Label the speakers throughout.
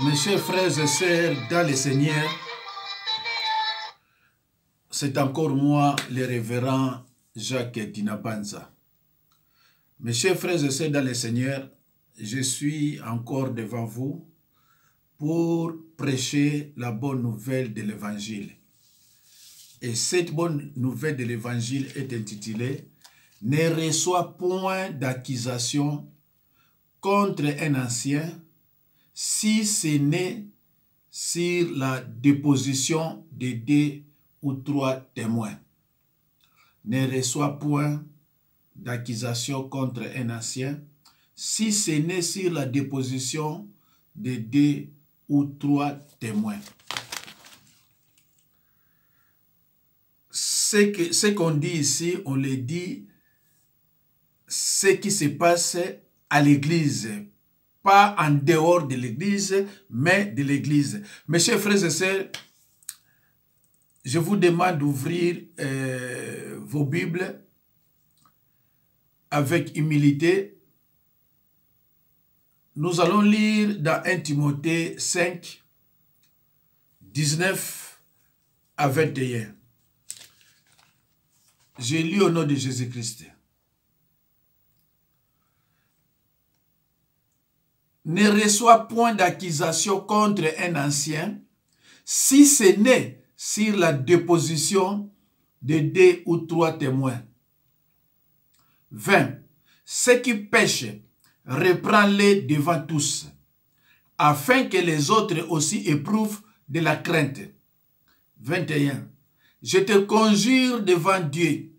Speaker 1: Mes chers frères et sœurs dans le Seigneur, c'est encore moi, le révérend Jacques Dinabanza. Mes chers frères et sœurs dans le Seigneur, je suis encore devant vous pour prêcher la bonne nouvelle de l'Évangile. Et cette bonne nouvelle de l'Évangile est intitulée « Ne reçoit point d'accusation contre un ancien si ce n'est sur la déposition de 2 ou 3 témoins. » Ne reçoit point d'accusation contre un ancien si ce n'est sur la déposition de 2 ou 3 témoins. Ce qu'on dit ici, on le dit, ce qui se passe à l'église, pas en dehors de l'église, mais de l'église. Mes chers frères et sœurs, je vous demande d'ouvrir vos Bibles avec humilité. Nous allons lire dans 1 Timothée 5, 19 à 21. Je lis au nom de Jésus-Christ. Ne reçoit point d'accusation contre un ancien, si ce n'est sur la déposition de 2 ou 3 témoins. 20. Ceux qui pêchent, reprends-les devant tous, afin que les autres aussi éprouvent de la crainte. 21. Je te conjure devant Dieu,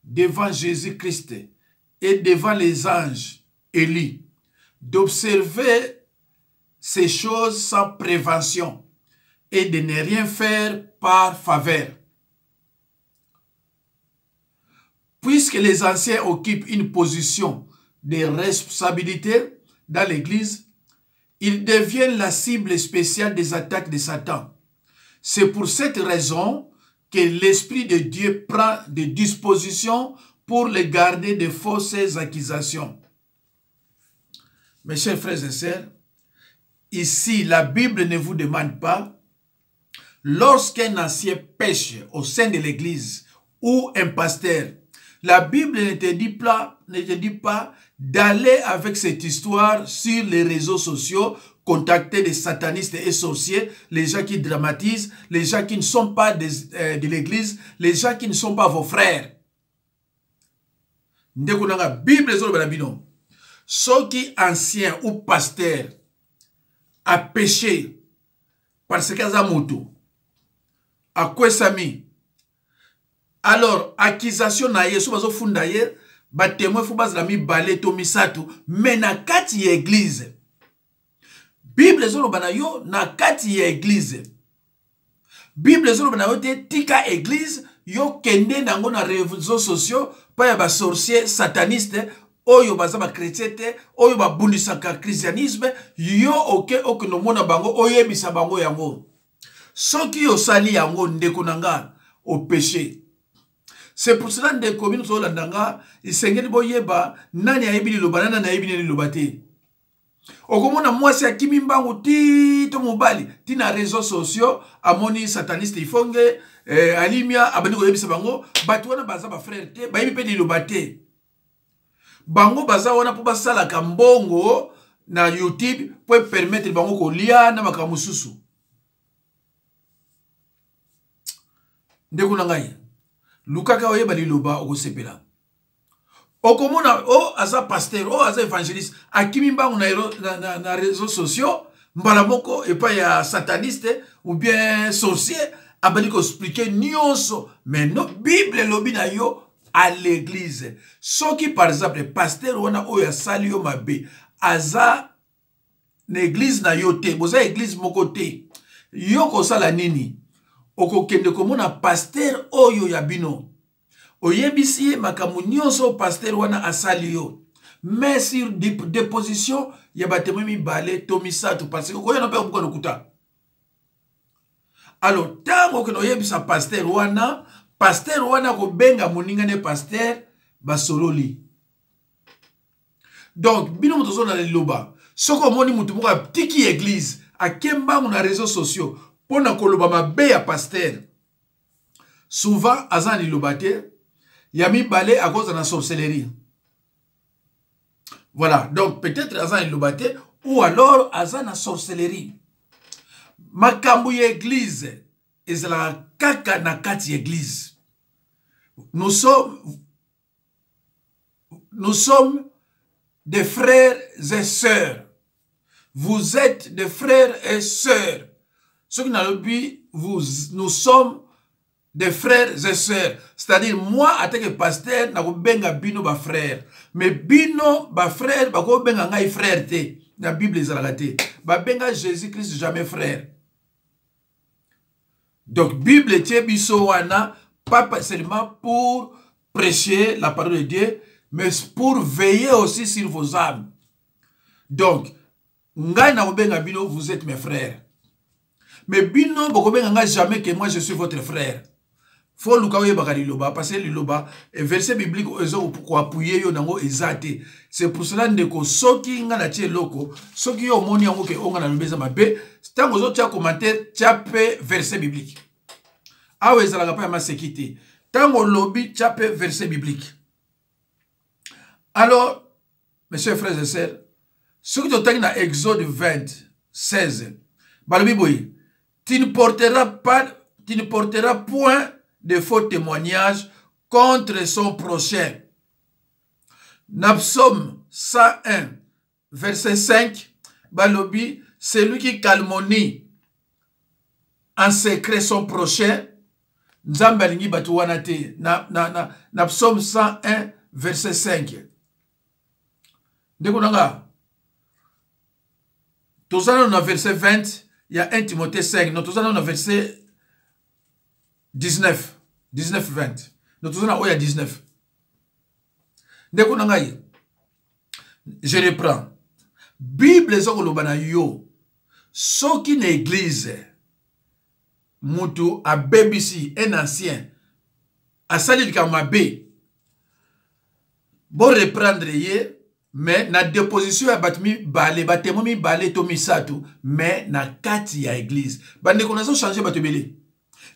Speaker 1: devant Jésus-Christ et devant les anges élus, d'observer ces choses sans prévention et de ne rien faire par faveur. Puisque les anciens occupent une position de responsabilité dans l'Église, ils deviennent la cible spéciale des attaques de Satan. C'est pour cette raison que l'Esprit de Dieu prend des dispositions pour les garder de fausses accusations. Mes chers frères et sœurs, ici, la Bible ne vous demande pas, lorsqu'un ancien pêche au sein de l'Église ou un pasteur, la Bible ne te dit pas d'aller avec cette histoire sur les réseaux sociaux, contacter des satanistes et sorciers, les gens qui dramatisent, les gens qui ne sont pas de l'Église, les gens qui ne sont pas vos frères. Ndekunanga Bible zo balabino. Ceux qui ancien ou pasteur a péché parce qu'il a moto, a kwesami. Alors, accusation na yesu bazo funda ye, ba témoin fu bazala mi balé to misatu, mais na kati ya église. Bible zolo bana yo na kati ya église. Bible zolo bana yo te tika église, yo kende nango na réseaux sociaux, pa ya ba sorcier sataniste, oyo baza ba chrétien te, oyo ba bundisaka christianisme, yo oke no mona bango, oyebisa bango yango. Soki yo sali yango ndeko nanga au péché. C'est pour cela que les communes sont là, ils s'engagent boyeba, nani aibi li loba, nani aibi li loba te. Okomona mwasi akimimba nguti to mobali, tina réseaux sociaux, amoni sataniste ifonge, alimia abani ko yebisa bango, batu wana baza ba frère te, ba yibi pe li loba te. Bango baza wana po basala ka mbongo na YouTube pour permettre bango ko lia na makamususu. Ndeko na ngai. Lukaka oyeba liloba okosepela. Okomona o aza pasteur, o aza évangéliste, akimimbango na réseaux sociaux, mbala moko epa ya sataniste ou bien sorcier, abali ko expliquer nyonso, mais no Bible lobi na yo à l'église. Soki par exemple pasteur wana oya sali yo mabe, aza na église na yo te, boza église moko te. Yo ko sala nini? Oko kende komona pasteur oyo ya bino. Oyebisi makamu nyonso pasteur wana asali yo. Mais sur déposition ya batemwe mibale to misato parce que koyo na pe obuka nokuta. Alors tango ke oyebisa pasteur wana ko benga moninga ne pasteur basololi. Donc bino moto zo na liloba. Soko moni mutu moko tiki église akembango na réseaux sociaux pona koloba mabe ya pasteur souvent aza liloba te ya mibale à cause de la sorcellerie. Voilà, donc peut-être aza liloba te ou alors aza na sorcellerie. Makambo ya église ezala kaka na kati ya église. Nous sommes des frères et sœurs. Vous êtes des frères et sœurs. Ce qui n'a le but, nous sommes des frères et sœurs. C'est-à-dire, moi, en tant que pasteur, je benga bino ba frère. Mais bino ba frère, ba ko benga ngai frère te. La Bible est zalagate. Ba benga Jésus-Christ jamais frère. Donc, Bible tie biso wana, pas seulement pour prêcher la parole de Dieu, mais pour veiller aussi sur vos âmes. Donc, ngai na benga bino, vous êtes mes frères. Mais bino, boko benga ngai jamais que moi je suis votre frère. Faut lukawe bakali loba parce que liloba verset biblique ezo pour appuyer yo nango ezate. C'est pour cela ndeko soki nga na tie loko, soki yo moni yango ke onga na lobeza mabe, tango zo tia commentaire tiape verset biblique. Awe ezalaka pa ma sécurité. Tango lobi tiape verset biblique. Alors, mes chers frères et sœurs, ce qui est dans Exode 20, 16, balobi boy, tu ne porteras point de faux témoignages contre son prochain. Psaume 101, verset 5, balobi, celui qui calomnie en secret son prochain, Nzambe alingi batu wana te. Na Psaume 101, verset 5. Ndeko nanga, tozana na verset 20, il y a 1 Timothée 5, nous tozana na verset 19, 19-20. Nous tozana il y a 19. Ndeko nanga, je reprends. Bible zoko lobana yo, soki na église, mutu a BBC, un ancien, a sali likamabe, bon reprendre ye, mais na déposition ya batmi balé, batemomi balé to misatu, mais na kati ya église. Bande konazo changer batebele.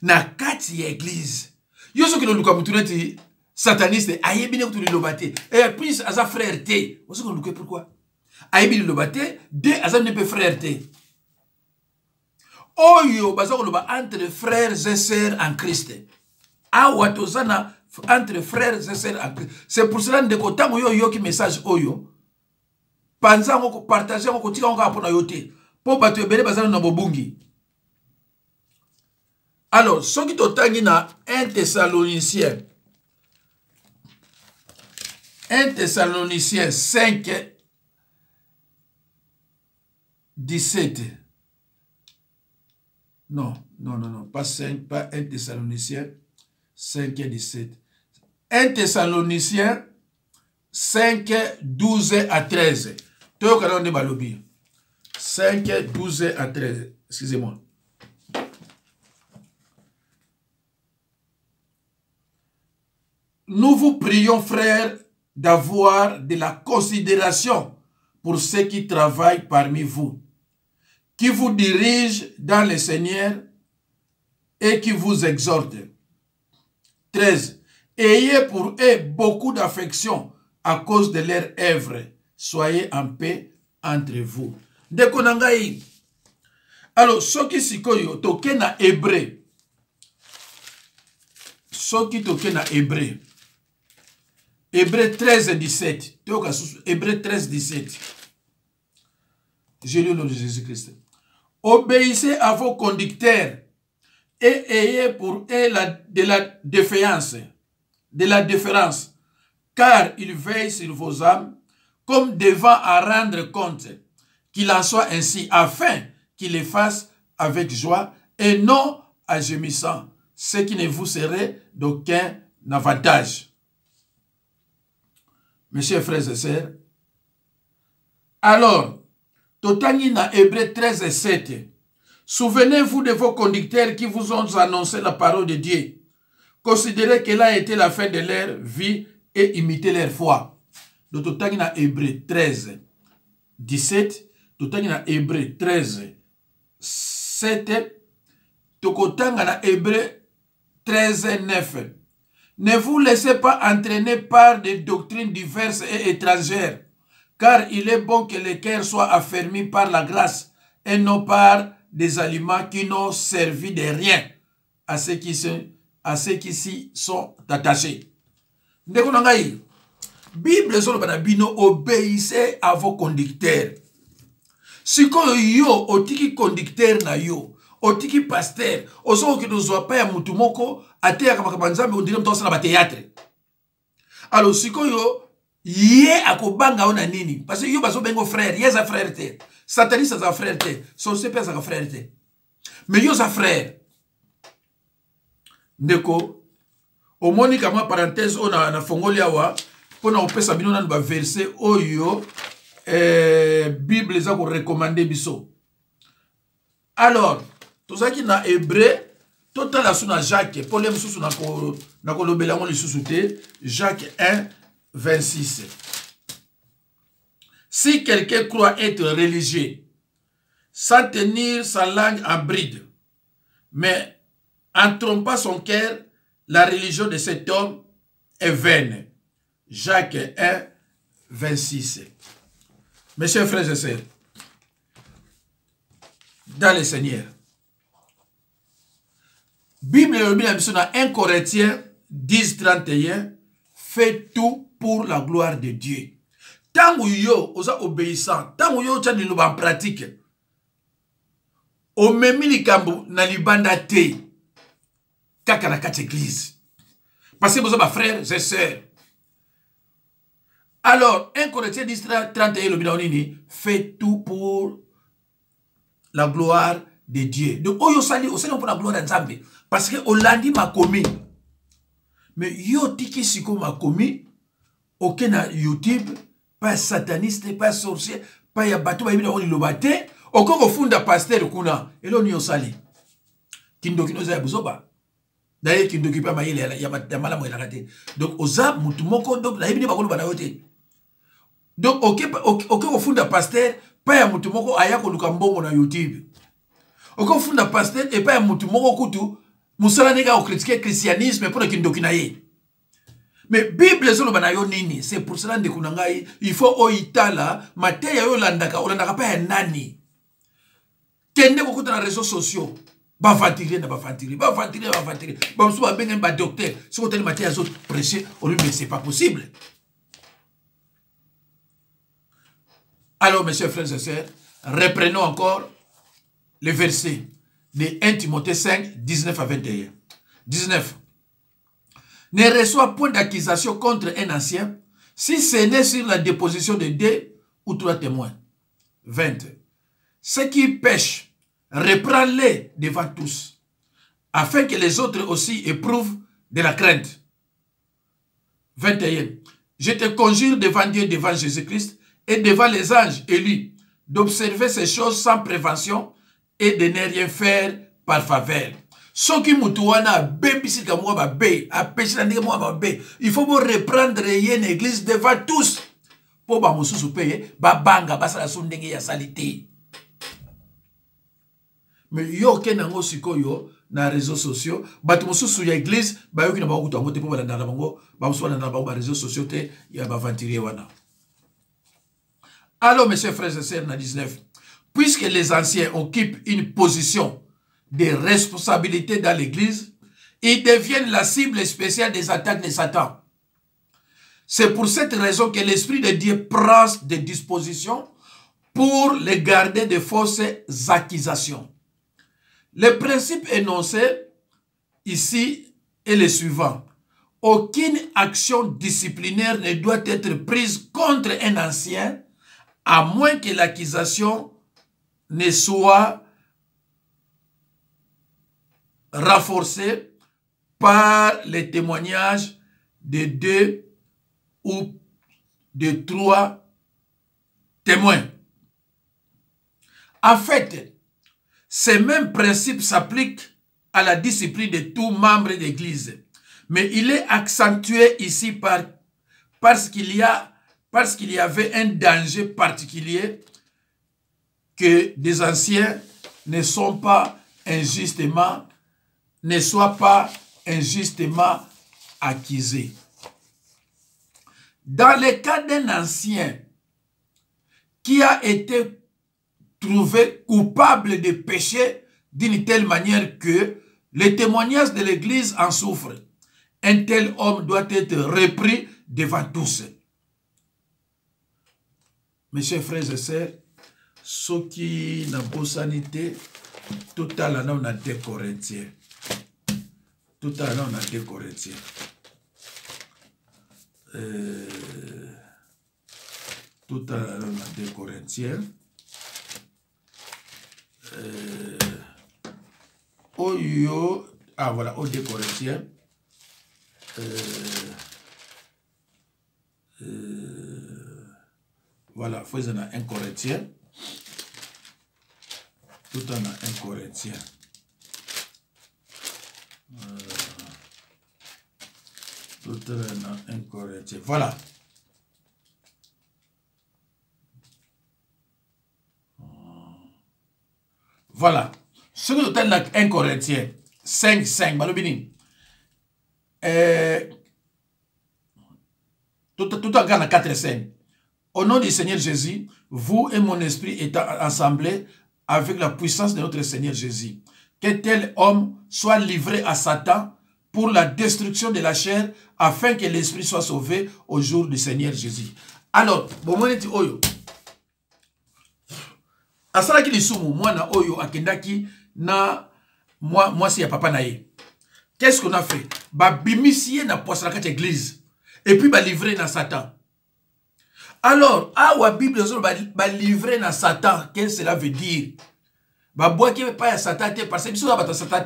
Speaker 1: Na kati ya église. Yo so ki no luka mutu neti sataniste, ayebine kutu lilobate. Et plus aza frère te. Oso ko luka pourquoi? Ayebine lilobate, de aza nepe frère te. Oyo baza koloba entre frères et sœurs en Christ. Awa tozana entre frères et sœurs en Christ. C'est pour cela ndeko tango yo yoki message oyo. Panza ngoko partager ngoko tika ngoko apona yote. Po bato ebele bazana na bobungi. Alors, soki totangi na 1 Thessaloniciens. 1 Thessaloniciens 5 17. Non, pas 5, pas 1 Thessaloniciens 5 et 17. 1 Thessaloniciens 5, 12 à 13. Toyo de balobi. 5, 12 à 13. Excusez-moi. Nous vous prions, frères, d'avoir de la considération pour ceux qui travaillent parmi vous, qui vous dirigent dans le Seigneur et qui vous exhortent. 13. Ayez pour eux beaucoup d'affection à cause de leur œuvre. Soyez en paix entre vous. Dekonangai. Alors, soki sikoyo toke na hébreu. Soki toke na hébreu. Hébreu 13 17. Hébreu 13 17. Je lis au nom de Jésus-Christ. Obéissez à vos conducteurs et ayez pour eux de la déférence, car ils veillent sur vos âmes comme devant à rendre compte, qu'il en soit ainsi, afin qu'ils les fassent avec joie et non en gémissant, ce qui ne vous serait d'aucun avantage. Mes chers frères et sœurs, alors, Totangi na Hébreu 13 et 7. Souvenez-vous de vos conducteurs qui vous ont annoncé la parole de Dieu. Considérez qu'elle a été la fin de leur vie et imitez leur foi. Donc, Totangi na Hébreu 13, 17. Totangi na Hébreu 13, 7, tokotanga na Hébreu 13, 9. Ne vous laissez pas entraîner par des doctrines diverses et étrangères, car il est bon que les cœurs soient affermis par la grâce et non par des aliments qui n'ont servi de rien à ceux qui s'y sont attachés. Ndeko nangai, Bible solo bana bino, obéissez à vos conducteurs. Sikoyo yo otiki conducteur na yo, otiki pasteur, ozo ki dozwa pa ya mutu moko ateya kama nzambe ondire mto na ba théâtre. Alors sikoyo ye akobanga ona nini? Parce que yo bazo bengo frère, yeza frère te. Sataniste za frère te, sorcier pe za frère te. Mais yo za frère. Ndeko omoni kama parenthèse ona na fongoli awa pona opesa bino na ba verset oyo Bible les a recommandé biso. Alors, tout ça qui na hébreu, total la suna Jacques, pour les sous na kolobela ngo le sous-souté, Jacques 1 26. Si quelqu'un croit être religieux sans tenir sa langue en bride, mais en trompant son cœur, la religion de cet homme est vaine. Jacques 1 26. Mes chers frères et sœurs, dans le Seigneur, Bible dans 1 Corinthiens 10, 31, fait tout pour la gloire de Dieu. Tant que yo osa obéissant, tant que yo tchani en pratique, o memi likambo na libanda te, kaka na kati église. Parce que vous avez frères et sœurs. Alors, 1 Corinthiens 10, 31, le binaonini fait tout pour la gloire de Dieu. Donc, oyo sali, o sali pour la gloire d'Anzambe. Parce que Olandi m'a commis. Mais yo tiki siko m'a commis, aucun na YouTube, pas sataniste, pas sorcier, pas yabatou, pas yabina on lobate, aucun funda pasteur kuna, et l'on yo sali. Kindoki no za buzoba. D'ailleurs, kindoki pa maïle ya mala mo elakate. Donc, oza mutumoko, donc, la yabini bakolo banayote. Donc, ok, funda pasteur, pas ya mutumoko ayako lukambongo na YouTube. Ok, funda pasteur, et pas ya mutumoko kutu, musala nega au critiquer christianisme pour kindoki na ye. Mais Bible solo banayo nini, c'est pour cela de kunangai, il faut oitala, mateya yo landaka pa ya nani. Kende kokuta na réseaux sociaux. Ba ventiler. Ba msou ba bengen ba docteur. Si vous avez mateya zo prêcher, on lui mais c'est pas possible. Alors, mes chers frères et sœurs, reprenons encore le verset de 1 Timothée 5, 19 à 21. 19. Ne reçoit point d'accusation contre un ancien, si ce n'est sur la déposition de 2 ou 3 témoins. 20. Ceux qui pêchent, reprends-les devant tous, afin que les autres aussi éprouvent de la crainte. 21. Je te conjure devant Dieu, devant Jésus-Christ, et devant les anges élus, d'observer ces choses sans prévention et de ne rien faire par faveur. Ce qui mutouana bébi moi ba bé, a péché moi ba bé. Il faut reprendre une église devant tous. Pour ba mususu paye, ba banga ba sala sundenge ya salité. Mais yo kenango sikoyo na réseaux sociaux, ba mususu ya église, ba yo kina ba kutu ngote po ba ndana bango, ba mususu na ba réseaux sociaux te ya ba ventilier wana. Alors, mes chers frères et sœurs, 19, puisque les anciens occupent une position de responsabilité dans l'église, ils deviennent la cible spéciale des attaques de Satan. C'est pour cette raison que l'Esprit de Dieu prend des dispositions pour les garder de fausses accusations. Le principe énoncé ici est le suivant. Aucune action disciplinaire ne doit être prise contre un ancien à moins que l'accusation ne soit renforcée par les témoignages de 2 ou de 3 témoins. En fait, ce même principe s'applique à la discipline de tout membre d'Église. Mais il est accentué ici parce qu'il y avait un danger particulier que des anciens ne soient pas injustement accusés. Dans le cas d'un ancien qui a été trouvé coupable de péché d'une telle manière que le témoignage de l'Église en souffre, un tel homme doit être repris devant tous. Mes chers frères et sœurs, ceux qui n'ont pas sanité, tout à l'heure on a 2 Corinthiens. Tout à l'heure on a 2 Corinthiens. Tout à l'heure on a 2 Corinthiens. Ah voilà, au 2 Corinthiens. Voilà, faisons un Corinthien. Tout en a un Corinthien. Tout en a un Corinthien. Voilà. Voilà. Ce que nous avons un Corinthien. 5, malobini. Tout en gagne 4 et 5. Au nom du Seigneur Jésus, vous et mon esprit étant assemblés avec la puissance de notre Seigneur Jésus, que tel homme soit livré à Satan pour la destruction de la chair, afin que l'esprit soit sauvé au jour du Seigneur Jésus. Alors, bon, moi, je dis, oyo. Asala ki lisumu, moi, na oyo, akendaki, na, moi, si ya papa na ye. Qu'est-ce qu'on a fait? Ba bimissier na poisson la église. Et puis, ba livré na Satan. Alors, la Bible va livrer à Satan, qu'est-ce que cela veut dire? Ba bois qui pas à Satan, parce que ça va Satan.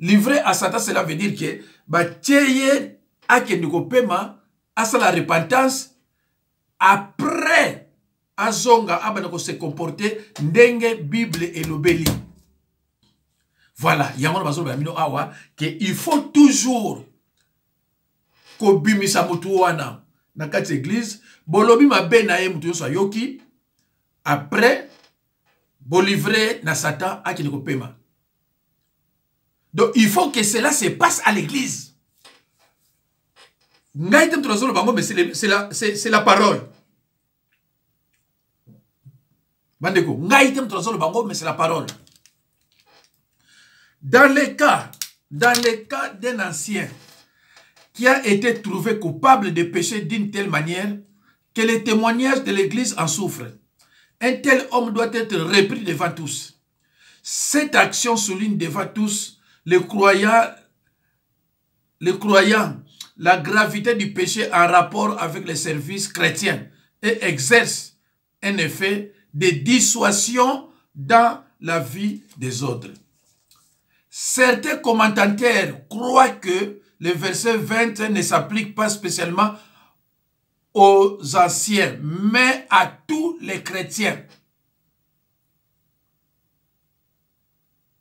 Speaker 1: Livrer à Satan, cela veut dire que ba tieye a pema à la repentance après azonga abanako se comporter ndenge Bible et l'obéli. Voilà, yango bazo ba mino awa que il faut toujours ko bimisa mutu wana na kati église bolobi mabe na ye mutu yoso yoki après bolivrer na Satan akini ko pema. Donc il faut que cela se passe à l'église. Mais c'est la parole. Bandeko, mais c'est la parole. Dans le cas d'un ancien qui a été trouvé coupable de péché d'une telle manière que les témoignages de l'Église en souffrent, un tel homme doit être repris devant tous. Cette action souligne devant tous les croyants la gravité du péché en rapport avec les services chrétiens et exerce un effet de dissuasion dans la vie des autres. Certains commentateurs croient que le verset 20 ne s'applique pas spécialement aux anciens, mais à tous les chrétiens.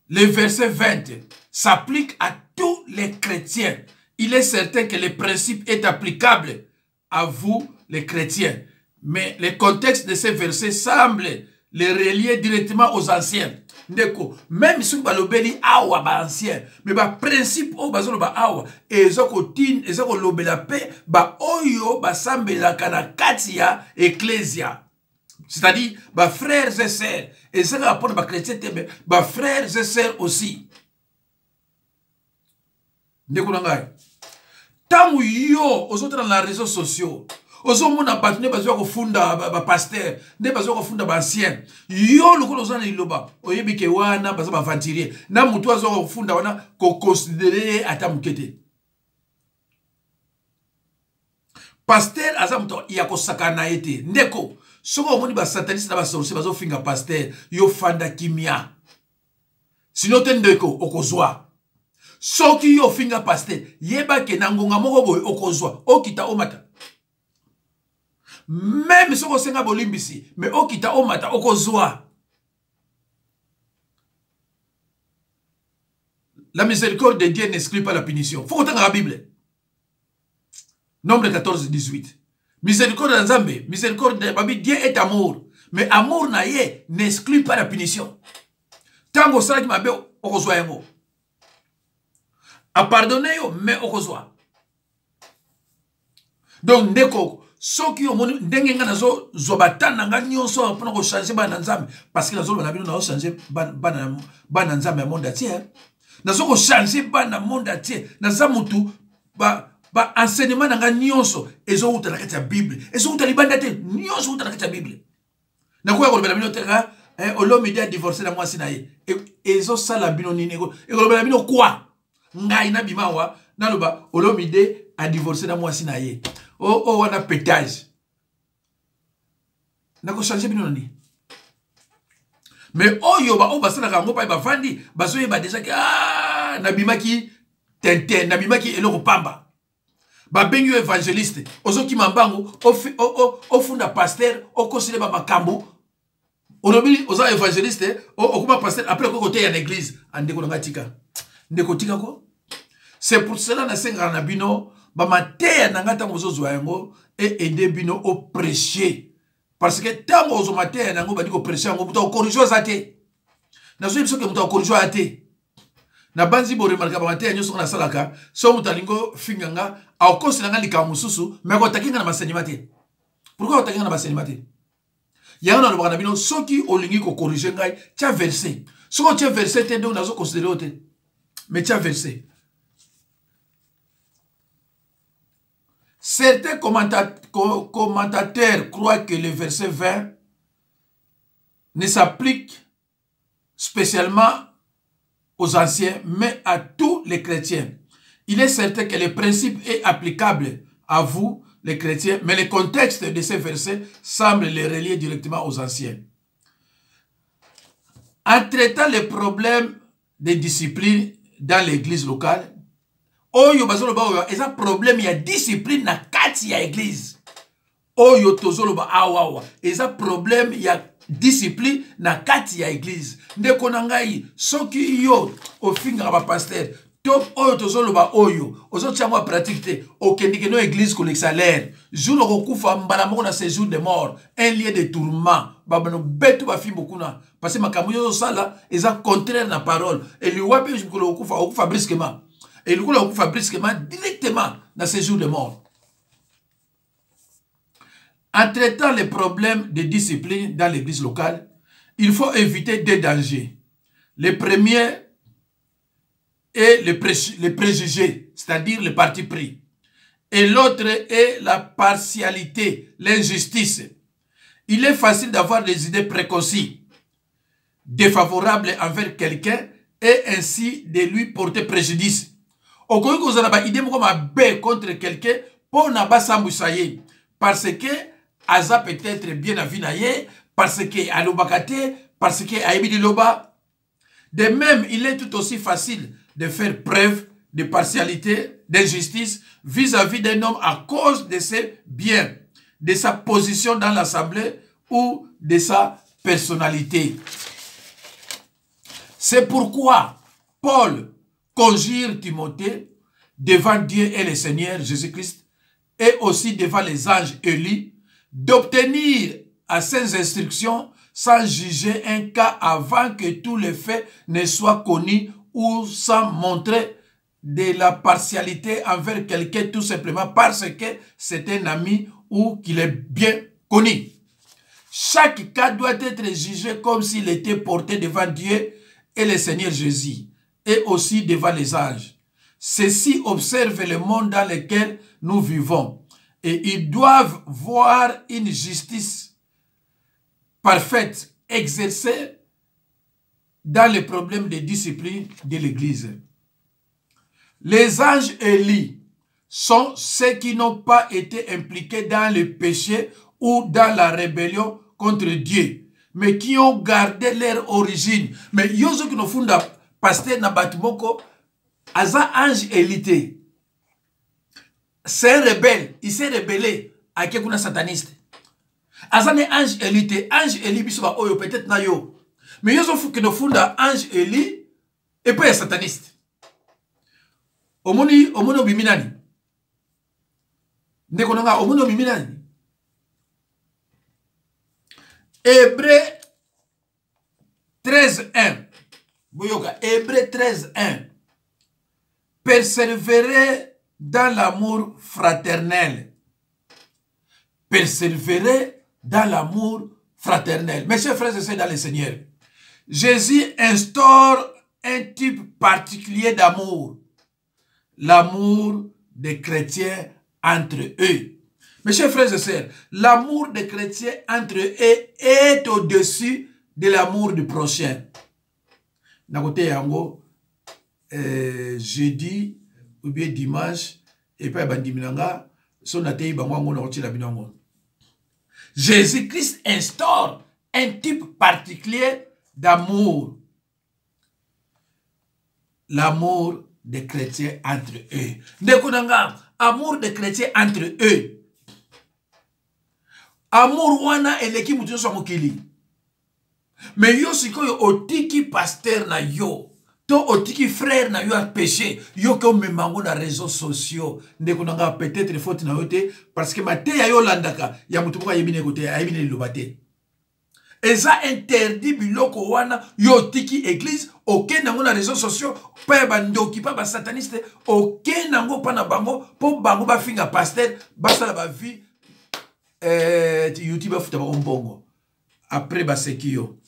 Speaker 1: Le verset 20 s'applique à tous les chrétiens. Il est certain que le principe est applicable à vous, les chrétiens. Mais le contexte de ces versets semble les relier directement aux anciens. Même si vous avez awa ba ancien, mais ba principe o bazolo ba awa ezako lobela pe ba oyo ba sambela kana katia ecclesia. C'est-à-dire ba frères et sœurs, et ça rapport ba chrétien mais ba frères et sœurs aussi. Ndeko nangai. Tamu yo aux autres dans les réseaux sociaux. Ozo mona batu ne bazwa ko funda ba pasteur, ne bazwa ko funda ba ancien. Yo lokolo ozana iloba, oyebike wana baza ba ventilier. Na mutu azwa ko funda wana ko considérer ata mukete. Pasteur aza mutu ya ko sakana ete. Ndeko, soko omoni ba sataniste na ba sorcier bazo finga pasteur, yo fanda kimia. Sino te ndeko okozwa. Soki yo finga pasteur, yeba ke na ngonga moko boy okozwa, okita omata. Même si on senga bolimbisi, mais okita omata okozwa. La miséricorde de Dieu n'exclut pas la punition. Faut qu'on la Bible. Nombre 14, 18. Miséricorde de Nzambe, miséricorde de Babi, Dieu est amour. Mais amour n'exclut pas la punition. Tango sala ki mabe okozwa yango. A pardonner yo mais okozwa. Donc ndeko soki omoni ndenge nga nazo zobata nga nyonso pona ko changer bana nzambe parce que nazo bana bino nazo changer bana nzambe ya monde entier. Nazo ko changer bana monde entier. Naza mutu ba enseignement nga nyonso ezo uta na kati ya Bible. Ezo uta libanda te nyonso uta na kati ya Bible. Na ko ya ko bela bino teka Olomide a divorcé na mwasi na ye. Ezo sala bino nini eko bela bino kwa ngai na bimawa na loba Olomide a divorcé na mwasi na ye. Oh, wana pétage. Nako changer bino nani. Mais oyo ba basala kango pa ba fandi bazo yeba déjà que nabimaki tenten nabimaki eloko pamba. Ba bengi évangéliste ozo ki mambango o funda pasteur o kosile ba makambo. Onobi oza évangéliste o kuma pasteur après ko côté ya l'église ande ko ngatika. Ndeko tika ko. C'est pour cela na senga na bino ba mateya na ngata mozozwa yango et aider bino au prêcher. Parce que tango ozo mateya nango ba diko prêcher yango buta corriger zate. Na zo biso ke buta corriger ate. Na banzi bo remarka ba mateya nyoso na salaka so mutalingo finganga au kosi na ngalika mususu mais ko takinga na masenima te. Pourquoi takinga na masenima te? Ya na lo bino soki olingi ko corriger ngai tia verset. Soko tia verset te donc nazo considérer ote. Mais tia verset. Certains commentateurs croient que le verset 20 ne s'applique spécialement aux anciens, mais à tous les chrétiens. Il est certain que le principe est applicable à vous, les chrétiens, mais le contexte de ces versets semble les relier directement aux anciens. En traitant les problèmes de discipline dans l'église locale, oyo bazoloba oyo eza problème ya discipline na kati ya église. Oyo tozoloba awawa eza problème ya discipline na kati ya église. Ndeko na ngai soki yo ofinga ba pasteur top oyo tozoloba oyo ozo tiamo pratique te okendike no église ko l'exalaire jour okufa mbala moko na séjour de mort un lieu de tourment babano betu ba fi bokuna parce que makambo yo sala eza contraire na parole et lui wape ko okufa brusquement. Et le coup, on fait brusquement directement dans ces jours de mort. En traitant les problèmes de discipline dans l'église locale, il faut éviter deux dangers. Le premier est les préjugés, c'est-à-dire le parti pris. Et l'autre est la partialité, l'injustice. Il est facile d'avoir des idées préconçues, défavorables envers quelqu'un et ainsi de lui porter préjudice. Okoki kozala ba idée moko mabe contre quelqu'un pour na ba sambusaye parce que aza peut-être bien avi na ye parce que alobakate parce que aibi diloba. De même, il est tout aussi facile de faire preuve de partialité, d'injustice vis-à-vis d'un homme à cause de ses biens, de sa position dans l'assemblée ou de sa personnalité. C'est pourquoi Paul conjure Timothée devant Dieu et le Seigneur Jésus-Christ et aussi devant les anges élus d'obtenir à ses instructions sans juger un cas avant que tous les faits ne soient connus ou sans montrer de la partialité envers quelqu'un tout simplement parce que c'est un ami ou qu'il est bien connu. Chaque cas doit être jugé comme s'il était porté devant Dieu et le Seigneur Jésus et aussi devant les anges. Ceux-ci observent le monde dans lequel nous vivons et ils doivent voir une justice parfaite exercée dans les problèmes de discipline de l'Église. Les anges élus sont ceux qui n'ont pas été impliqués dans le péché ou dans la rébellion contre Dieu, mais qui ont gardé leur origine. Mais yozo qui nous funda pasteur na batumoko aza ange élité. C'est un rebelle, il s'est rebellé à quelqu'un sataniste. Aza ne ange élité, ange éli bisoba oyo peut-être na yo. Mais yozo qui nous funda ange éli et pas sataniste. Omoni biminani. Ndeko nanga omoni biminani. Hébreux 13:1. Hébreux 13, 1. Persévérez dans l'amour fraternel. Persévérez dans l'amour fraternel. Mes chers frères et sœurs dans le Seigneur, Jésus instaure un type particulier d'amour. L'amour des chrétiens entre eux. Mes chers frères et sœurs, l'amour des chrétiens entre eux est au-dessus de l'amour du prochain. Nakote yango, jeudi ou bien dimanche, et puis bandiminanga, son atei bango na otila binango. Jésus-Christ instaure un type particulier d'amour. L'amour des chrétiens entre eux. Nekunanga, amour des chrétiens entre eux. Amour wana eleki mutu so mokili. Mais yo sikoyo otiki pasteur na yo. To otiki frère na yo a péché. Yo ko memango na réseaux sociaux. Nekunanga peut-être faute na yote parce que mate ya yo landaka ya mutu ko yebine kote ayebine lobate. Eza interdit biloko wana yo tiki église aucun nango na réseaux sociaux pa bandoki pa ba sataniste aucun nango pa na bango po bango ba finga pasteur basala ba vie YouTube afuta ba mbongo après ba sekio.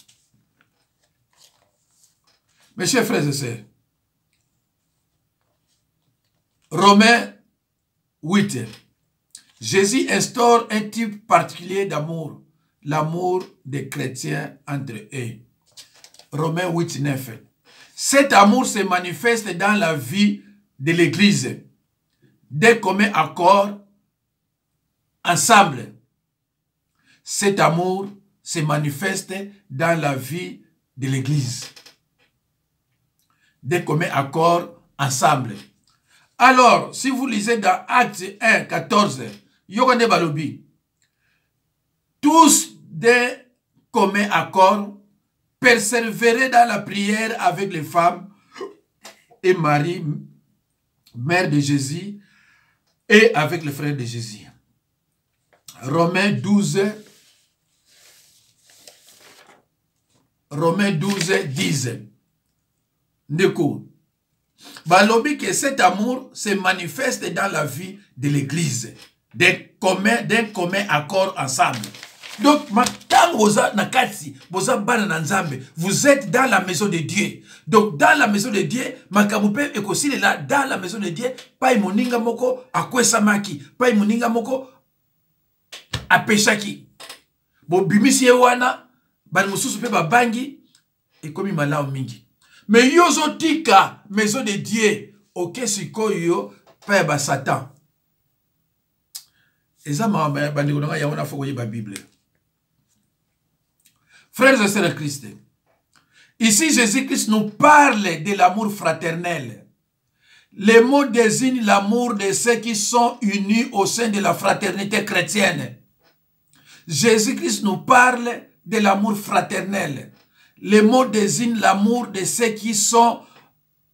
Speaker 1: Mes chers frères et sœurs, Romains 8, Jésus instaure un type particulier d'amour. L'amour des chrétiens entre eux. Romains 8, 9. Cet amour se manifeste dans la vie de l'Église. Dès communs accords ensemble. Cet amour se manifeste dans la vie de l'Église. Dès communs accords ensemble. Alors, si vous lisez dans Actes 1, 14, Yogane Balobi, tous d'un commun accord, persévérer dans la prière avec les femmes et Marie, mère de Jésus, et avec le frère de Jésus. Romains 12, 10. Ndeko. Balobi que cet amour se manifeste dans la vie de l'Église. D'un commun accord ensemble. Donc, vous êtes dans la maison de Dieu. Donc, dans la maison de Dieu, Makamoupe est aussi là, dans la maison de Dieu, pas moninga moko a kwesamaki, pas moninga moko a peshaki. Bon, bimisi wana, ban mususu pe babangi, et comme malao mingi. Mais yozo tika, maison de Dieu, ok, siko yo, pa ba Satan. Et ça, il y a la Bible. Frères et sœurs de Christ, ici Jésus-Christ nous parle de l'amour fraternel. Le mot désigne l'amour de ceux qui sont unis au sein de la fraternité chrétienne. Jésus-Christ nous parle de l'amour fraternel. Le mot désigne l'amour de ceux qui sont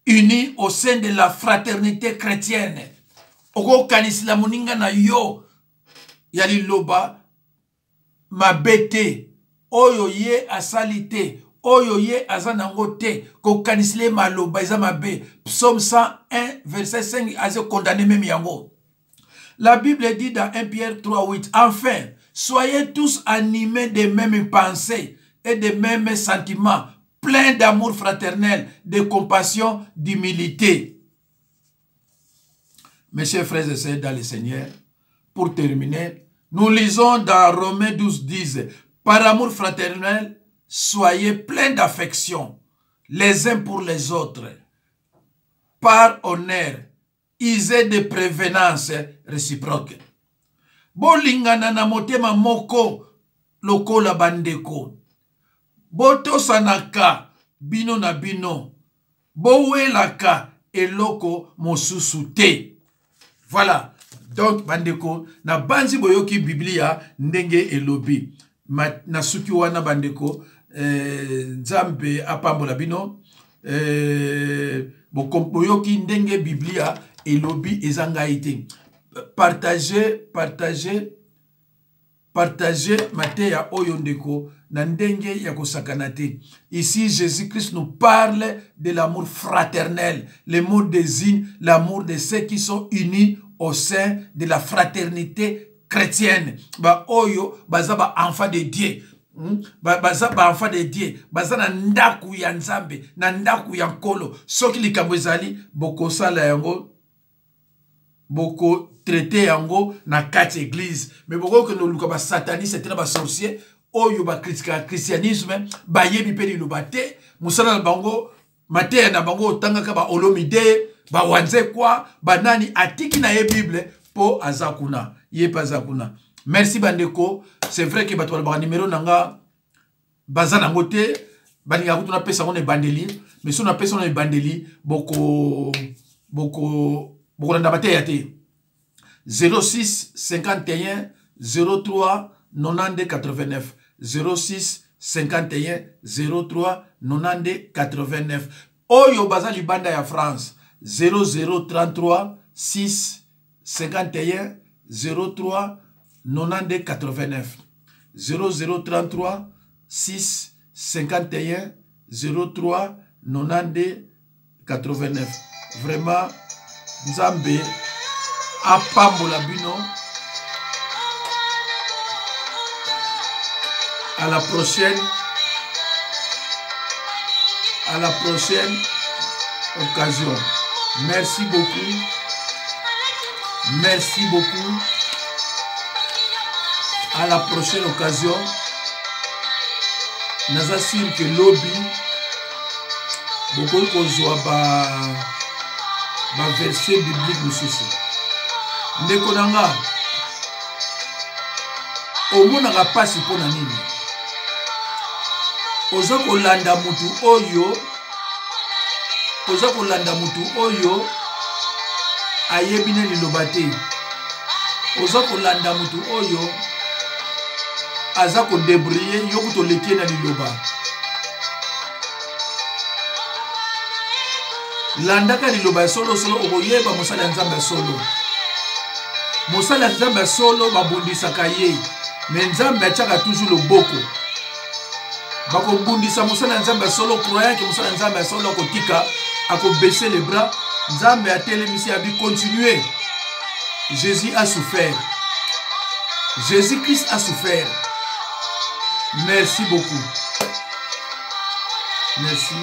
Speaker 1: unis au sein de la fraternité chrétienne. Oko kanisila muninga na yo yali loba mabete oyo ye asalite oyo ye azanangote ko kanisile maloba izamabe. Psaume 101 verset 5 a condamné même yango. La Bible dit dans 1 Pierre 3, 8, enfin, soyez tous animés des mêmes pensées et des mêmes sentiments, pleins d'amour fraternel, de compassion, d'humilité. Mes chers frères et sœurs dans le Seigneur, pour terminer, nous lisons dans Romains 12, 10, par amour fraternel, soyez pleins d'affection, les uns pour les autres, par honneur, isé de prévenance réciproque. Bolingana na motema moko lokola bandeko. Boto sanaka bino na bino. Bowelaka eloko mosusu te. Voilà. Donc bandeko na banzi boyoki Biblia ndenge elobi. Na suki wana bandeko nzambe apambola bino boyoki ndenge Biblia elobi ezanga ite. Partagez partager mateya oyo ndeko na ndenge ya kosakana te. Ici Jésus-Christ nous parle de l'amour fraternel. Le mot désigne l'amour de ceux qui sont unis au sein de la fraternité chrétienne. Ba oyo baza ba enfant de Dieu. Baza ba enfant de Dieu. Baza na ndaku ya Nzambe, na ndaku ya nkolo. Soki likambo ezali boko sala yango boko traité yango na kati église. Mais boko que nous luka ba sataniste c'est ba sorcier oyo ba christianisme ba yebi pe liloba te musala na bango mateya na bango tangaka ba olomide ba wanze kwa banani atiki na ye Bible po azakuna ye pa azakuna. Merci bandeko. C'est vrai que bato ba numéro nanga bazana ngote baninga kutuna pesa ngone bandeli mais so na pesa ngone bandeli boko nanda mateya te 06 51 03 90 89 06 51 03 90 89. Oyo baza libanda ya France 0033 6 51 03 90 89 0033 6 51 03 90 89. Vraiment Nzambe apambola bino. À la prochaine occasion. Merci beaucoup. Merci beaucoup. À la prochaine occasion. Naza sûr que lobby beaucoup kozwa ba verset biblique mususu. Ndeko nanga omonaka pasi pona nini? Oza kolanda mutu oyo ayebine liloba te. Oza kolanda mutu oyo aza ko débrouiller yo kuto lekie na liloba. Landaka liloba solo solo okoyeba mosala ya Nzambe solo. Mosala ya Nzambe solo babundisaka ye. Mais Nzambe atiaka toujours loboko. Bako bundisa mosala ya Nzambe solo croyant que mosala ya Nzambe solo akotika ako baisser les bras. Nzambe atelemisi abi continuer. Jésus a souffert. Jésus-Christ a souffert. Merci beaucoup. Merci.